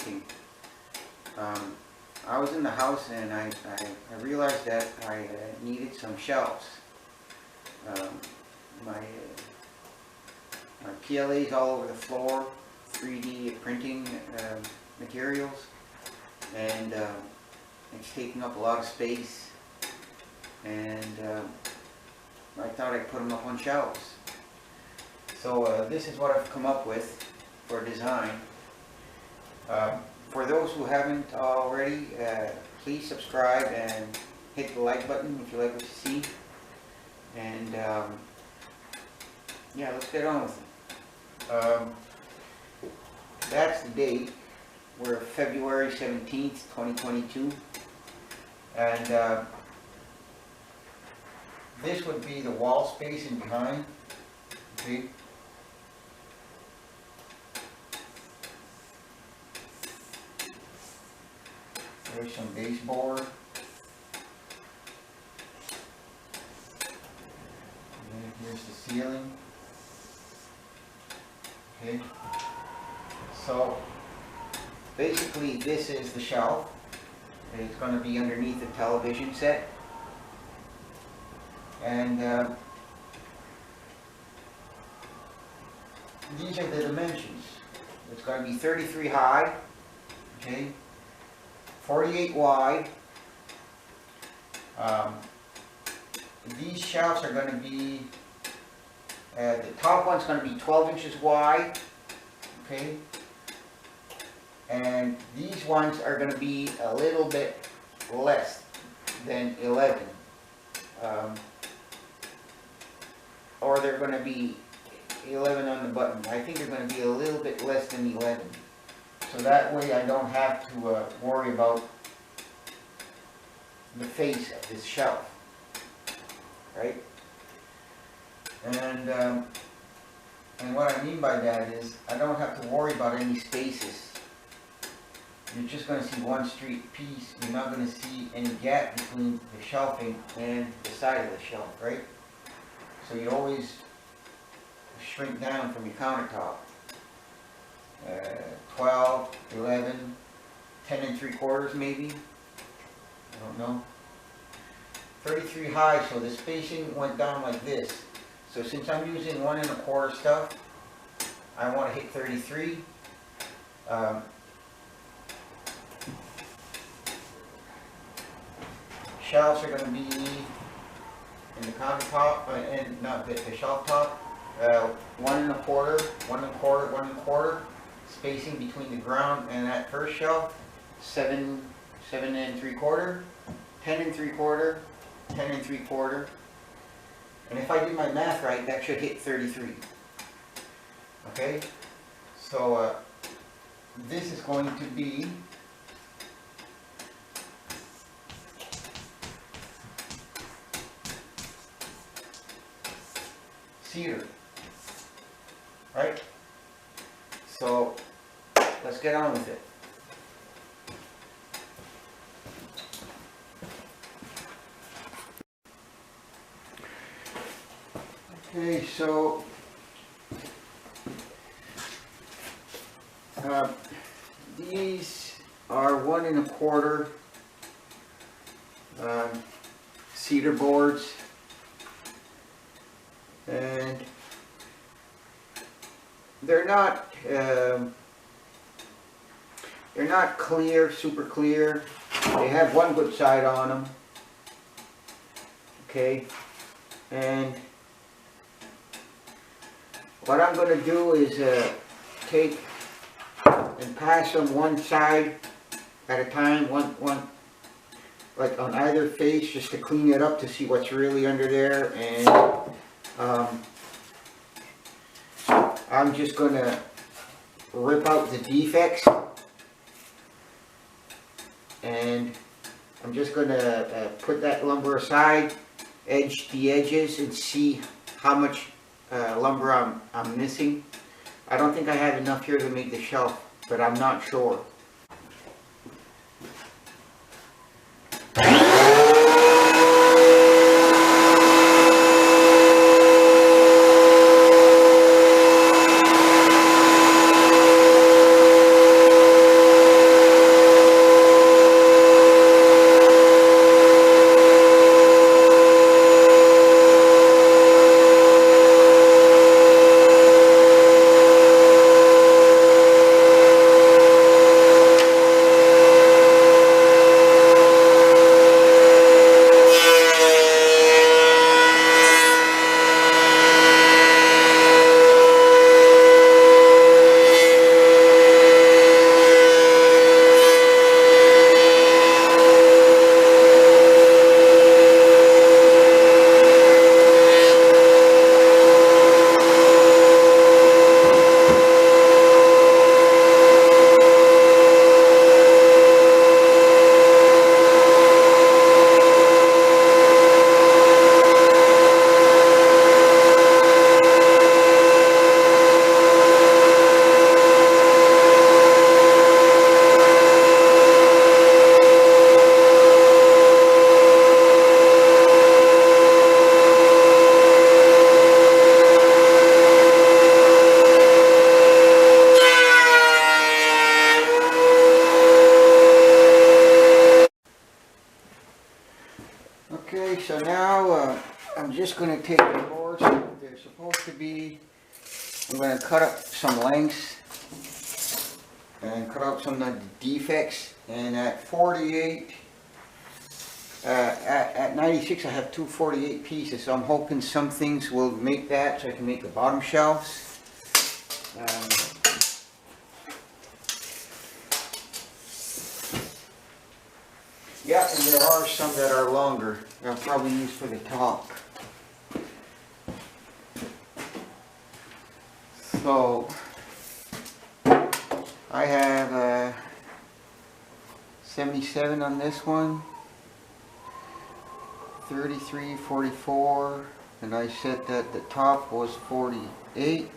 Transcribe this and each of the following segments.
printing. I was in the house and I realized that I needed some shelves. My PLA's all over the floor, 3D printing materials, and it's taking up a lot of space, and I thought I'd put them up on shelves. So this is what I've come up with for design. For those who haven't already, please subscribe and hit the like button if you like what you see. And yeah, let's get on with it. That's the date. We're February 17th, 2022. And this would be the wall space in behind. Okay. There's some baseboard. And here's the ceiling. Okay. So basically this is the shelf. It's going to be underneath the television set. And these are the dimensions. It's going to be 33 high. Okay. 48 wide. These shelves are going to be, the top one's going to be 12 inches wide, okay, and these ones are going to be a little bit less than 11, or they're going to be 11 on the button. I think they're going to be a little bit less than 11. So that way I don't have to worry about the face of this shelf, right? And what I mean by that is I don't have to worry about any spaces. You're just going to see one straight piece. You're not going to see any gap between the shelving and the side of the shelf, right? So you always shrink down from your countertop. 12, 11, 10 3/4 maybe, I don't know. 33 high, so the spacing went down like this. So since I'm using 1 1/4 stuff, I want to hit 33. Shelves are going to be in the countertop, and not the shelf top. 1 1/4, 1 1/4, 1 1/4. Spacing between the ground and that first shelf, 7 3/4, 10 3/4, 10 3/4, and if I do my math right, that should hit 33. Okay, so this is going to be cedar, right? So let's get on with it. Okay, so these are 1 1/4 cedar boards, and they're not clear, super clear. They have one good side on them. Okay, and what I'm going to do is take and pass them one side at a time, one like on either face, just to clean it up to see what's really under there. And I'm just going to rip out the defects, and I'm just going to put that lumber aside, edge the edges, and see how much lumber I'm missing. I don't think I have enough here to make the shelf, but I'm not sure. now I'm just going to take the boards. They're supposed to be, I'm going to cut up some lengths and cut out some of the defects. And at 48, at 96 I have two 48 pieces, so I'm hoping some things will make that so I can make the bottom shelves. Yeah, and there are some that are longer. They'll probably use for the top. So I have 77 on this one, 33, 44, and I said that the top was 48.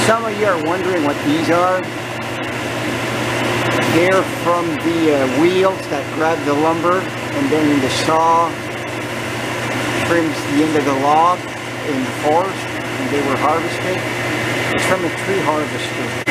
Some of you are wondering what these are. They're from the wheels that grab the lumber, and then the saw trims the end of the log in the forest, and they were harvested. It's from a tree harvester.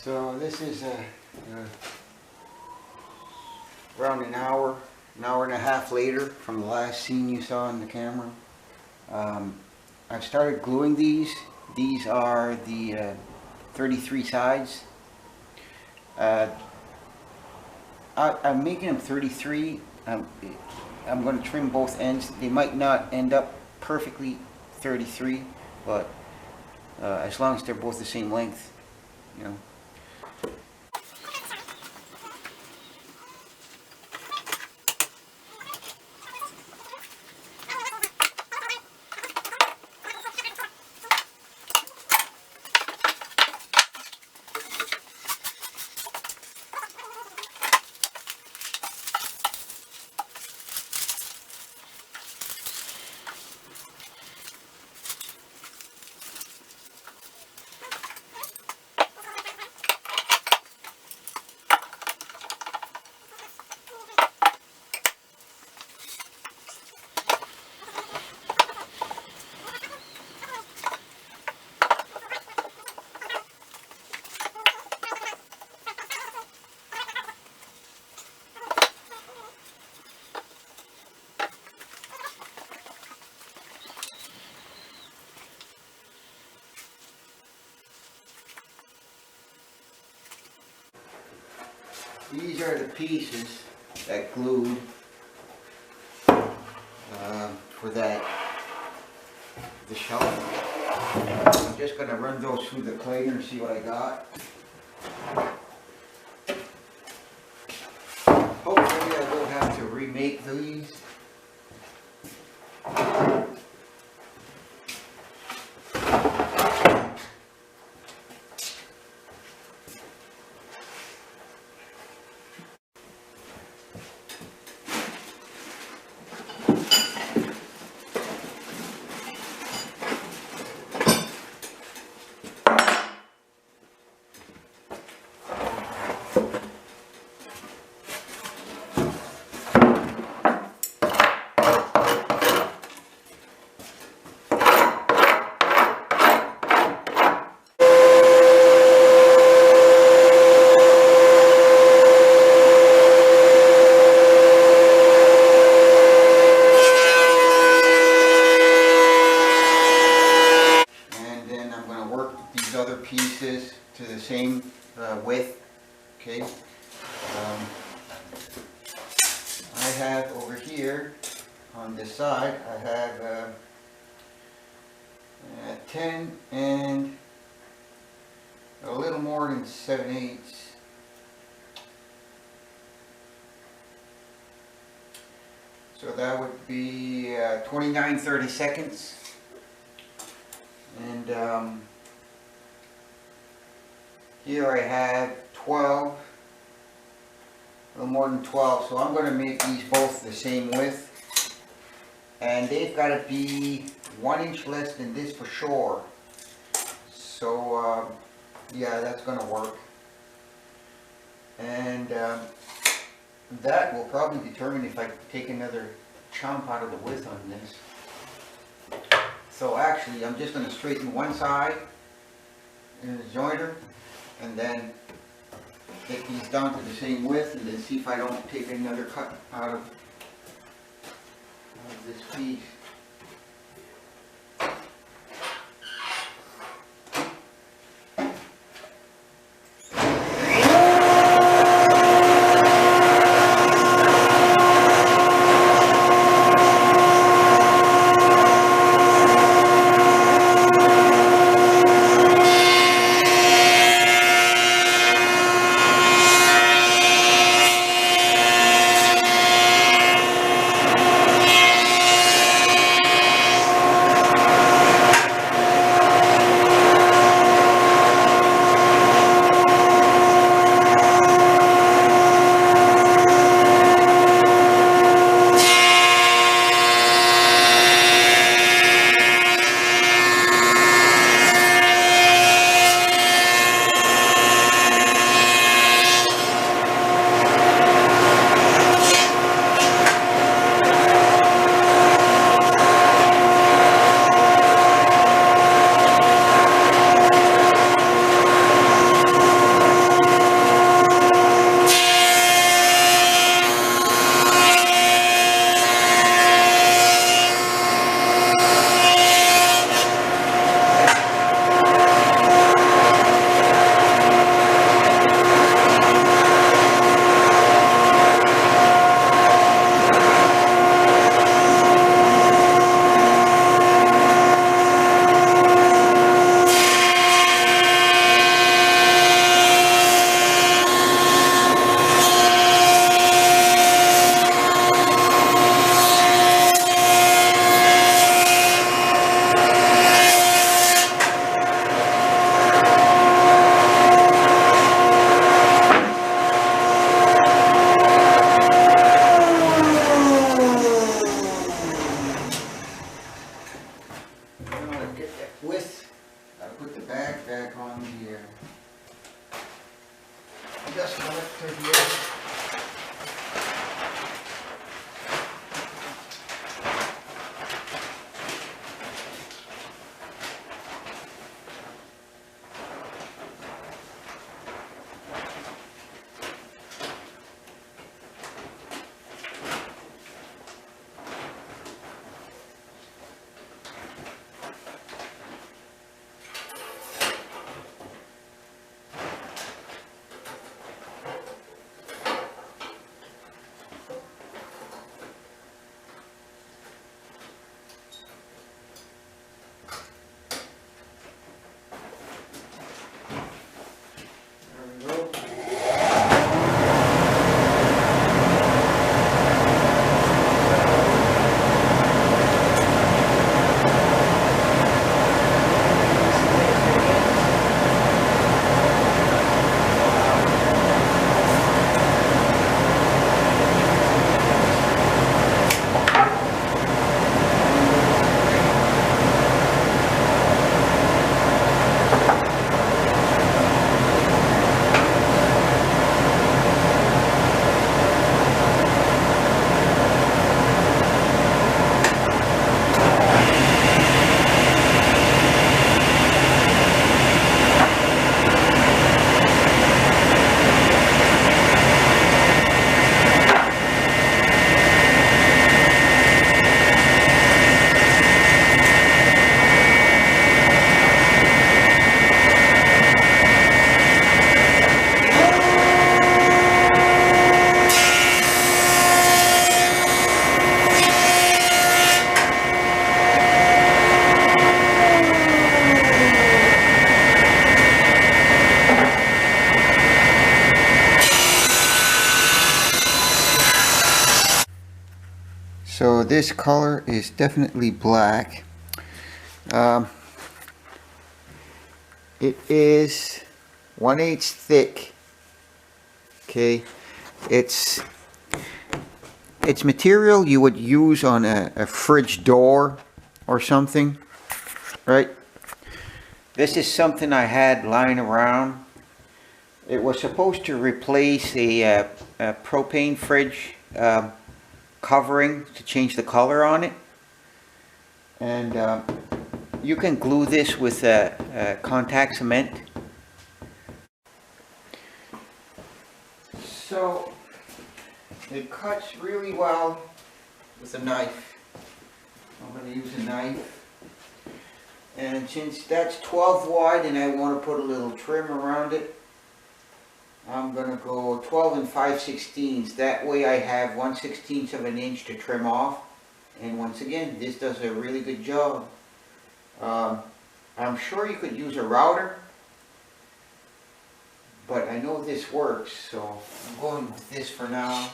So this is around an hour and a half later from the last scene you saw on the camera. I've started gluing these. These are the 33 sides. I'm making them 33. I'm going to trim both ends. They might not end up perfectly 33, but as long as they're both the same length, you know. These are the pieces that glued for that the shelf. I'm just going to run those through the planer and see what I got. Hopefully I will have to remake these. Other pieces to the same width. Okay. I have over here on this side, I have 10 and a little more than 7/8. So that would be 29/32. And here I have 12, a little more than 12, so I'm going to make these both the same width. And they've got to be 1 inch less than this for sure. So yeah, that's going to work. And that will probably determine if I take another chunk out of the width on this. So actually I'm just going to straighten one side in the jointer, and then get these down to the same width, and then see if I don't take another cut out of this piece. Just go up to here. this color is definitely black. It is 1/8 thick. Okay, it's material you would use on a fridge door or something, right? This is something I had lying around. It was supposed to replace a propane fridge covering to change the color on it, and you can glue this with contact cement. So it cuts really well with a knife. I'm going to use a knife, and since that's 12 wide and I want to put a little trim around it, I'm going to go 12 and 5/16. That way I have 1/16 of an inch to trim off. And once again, this does a really good job. I'm sure you could use a router, but I know this works, so I'm going with this for now.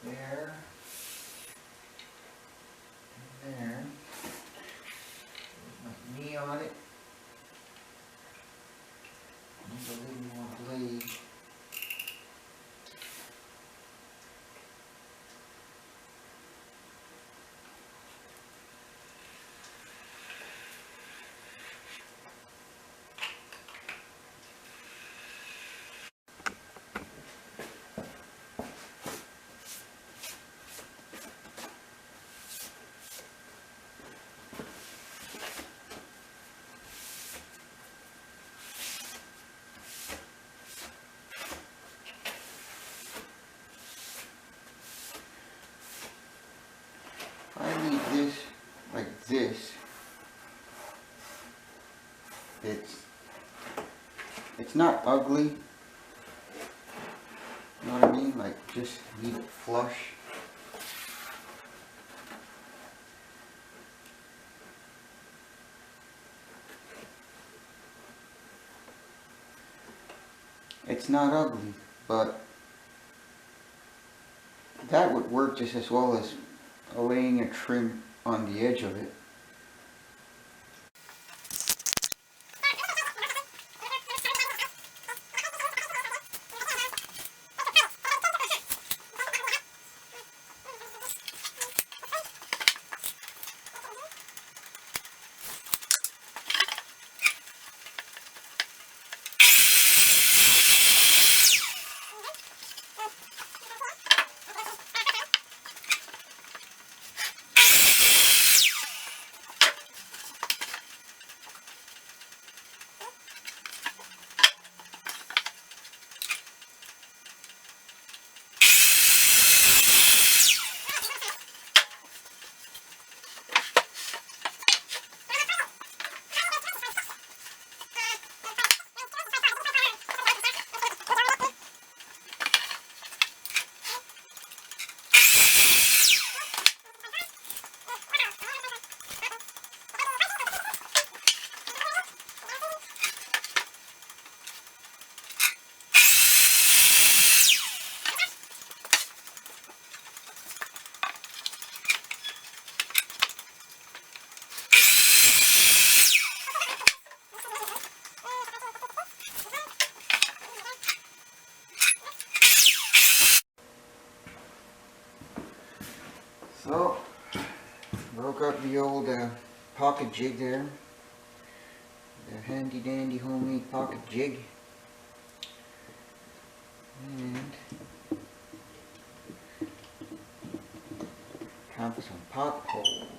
There. And there. There's my knee on it. Need a little more blade. I need this like this. It's not ugly. You know what I mean? Like, just leave it flush. It's not ugly, but that would work just as well as laying a trim on the edge of it. So, broke up the old pocket jig there. The handy dandy homemade pocket jig. And time for some potholes.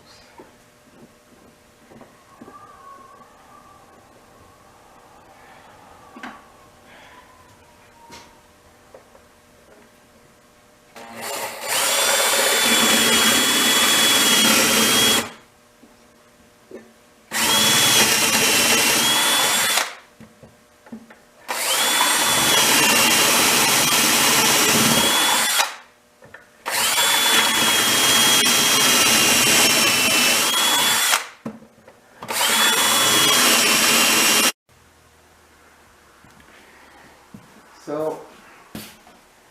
So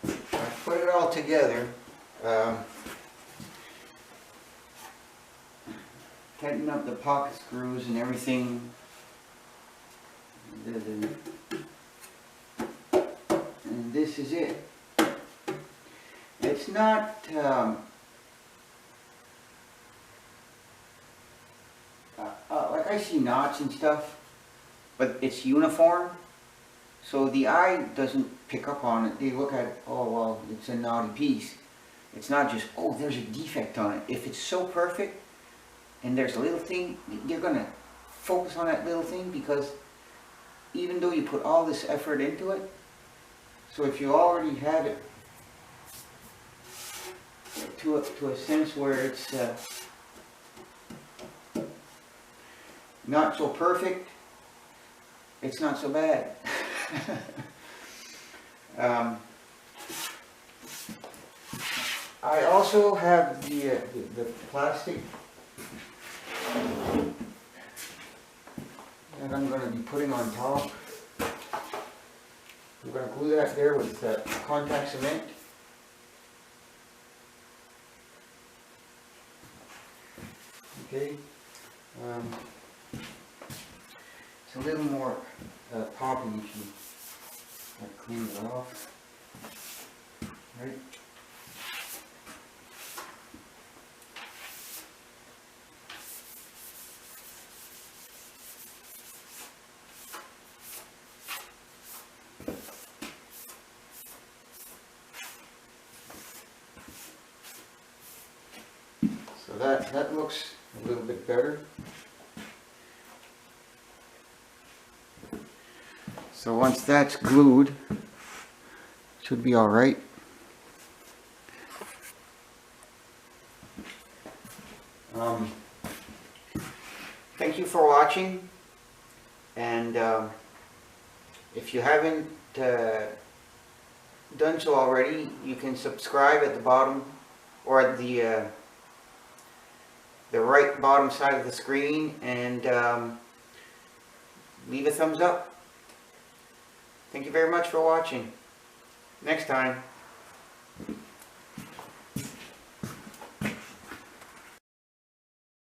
I put it all together, tighten up the pocket screws and everything. And this is it. It's not like I see knots and stuff, but it's uniform. So the eye doesn't pick up on it. They look at it, oh well, it's a knotty piece. It's not just, oh, there's a defect on it. If it's so perfect and there's a little thing, you're gonna focus on that little thing, because even though you put all this effort into it, so if you already have it to a sense where it's not so perfect, it's not so bad. I also have the plastic that I'm going to be putting on top. I'm going to glue that there with contact cement. Okay. It's a little more popping if you clean it off. Right. So that looks a little bit better. So once that's glued, it should be all right. Thank you for watching, and if you haven't done so already, you can subscribe at the bottom, or at the right bottom side of the screen, and leave a thumbs up. Thank you very much for watching. Next time.